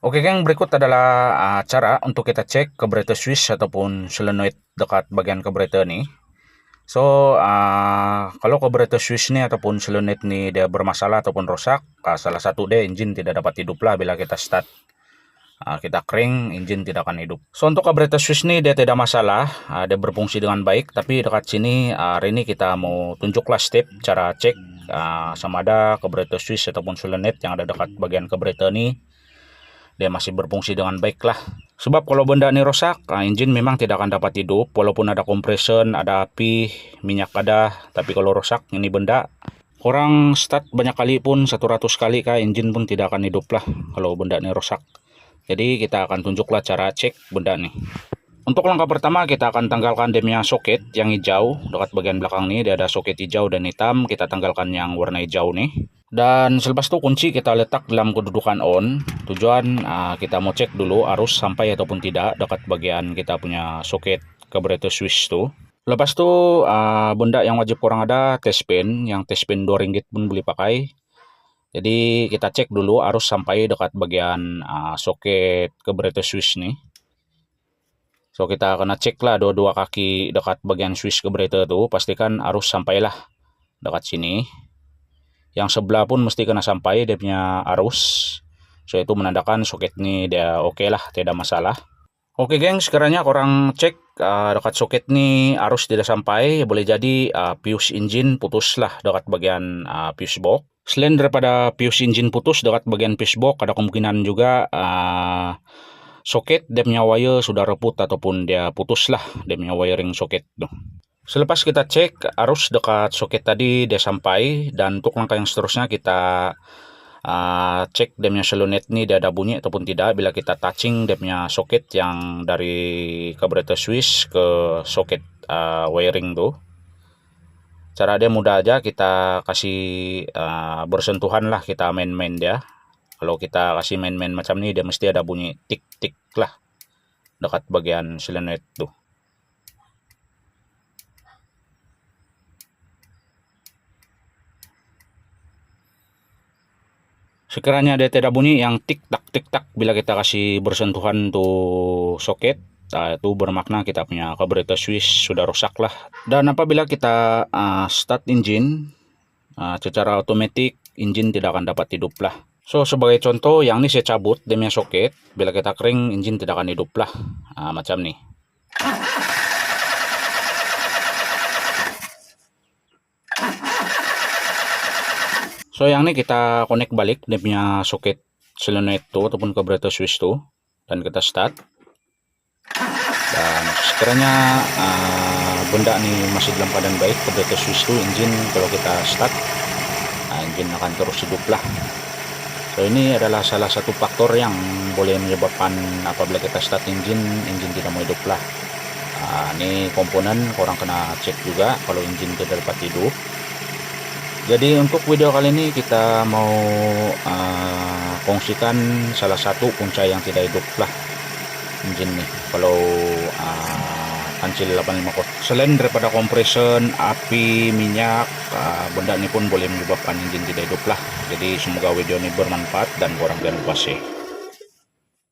Oke geng, berikut adalah cara untuk kita cek carburetor switch ataupun solenoid dekat bagian carburetor nih. So, kalau carburetor switch nih ataupun solenoid nih dia bermasalah ataupun rusak, salah satu deh engine tidak dapat hidup lah bila kita start. Kita crank, engine tidak akan hidup. So, untuk carburetor switch nih dia tidak masalah, dia berfungsi dengan baik. Tapi dekat sini, hari ini kita mau tunjuklah step cara cek sama ada carburetor switch ataupun solenoid yang ada dekat bagian carburetor nih dia masih berfungsi dengan baik lah. Sebab kalau benda ini rusak, engine memang tidak akan dapat hidup. Walaupun ada compression, ada api, minyak ada. Tapi kalau rusak ini benda, orang start banyak kali pun 100 kali kah engine pun tidak akan hidup lah kalau benda ini rusak. Jadi kita akan tunjuklah cara cek benda nih. Untuk langkah pertama kita akan tanggalkan demnya soket yang hijau dekat bagian belakang nih. Dia ada soket hijau dan hitam. Kita tanggalkan yang warna hijau nih. Dan selepas itu kunci kita letak dalam kedudukan on. Tujuan kita mau cek dulu arus sampai ataupun tidak dekat bagian kita punya soket carburetor switch tuh. Lepas itu benda yang wajib kurang ada test pen. Yang test pen 2 ringgit pun boleh pakai. Jadi kita cek dulu arus sampai dekat bagian soket carburetor switch nih. So kita kena cek lah dua-dua kaki dekat bagian switch carburetor tuh. Pastikan arus sampailah dekat sini. Yang sebelah pun mesti kena sampai dia punya arus. So itu menandakan soket ini dia oke lah, tidak masalah. Oke geng, sekiranya korang cek dekat soket ini arus tidak sampai, boleh jadi fuse engine putus lah dekat bagian fuse box. Selain daripada fuse engine putus dekat bagian fuse box, ada kemungkinan juga soket dia punya wire sudah reput ataupun dia putus lah dia punya wiring soket tuh. Selepas kita cek arus dekat soket tadi dia sampai, dan untuk langkah yang seterusnya kita cek dia punya solenoid nih dia ada bunyi ataupun tidak bila kita touching dia punya soket yang dari carburetor switch ke soket wiring tuh. Cara dia mudah aja, kita kasih bersentuhan lah, kita main-main dia. Kalau kita kasih main-main macam ini dia mesti ada bunyi tik-tik lah dekat bagian solenoid tuh. Sekiranya dia tidak bunyi yang tik tak bila kita kasih bersentuhan tuh soket, itu bermakna kita punya carburetor switch sudah rusak lah. Dan apabila kita start engine secara otomatis engine tidak akan dapat hidup lah. So sebagai contoh yang ini saya cabut demnya soket, bila kita kering engine tidak akan hidup lah, macam nih. So yang ini kita connect balik dia punya soket solenoid tuh ataupun carburetor switch tuh, dan kita start. Dan sekiranya benda ini masih dalam keadaan baik, carburetor switch tuh engine kalau kita start engine akan terus hidup lah. So ini adalah salah satu faktor yang boleh menyebabkan apabila kita start engine tidak mau hidup lah. Ini komponen orang kena cek juga kalau engine tidak dapat hidup. Jadi untuk video kali ini kita mau kongsikan salah satu punca yang tidak hidup lah engine nih kalau kancil 85 volt. Selain daripada compression, api, minyak, benda ini pun boleh menyebabkan engine tidak hidup lah. Jadi semoga video ini bermanfaat dan kurang jangan lupa share.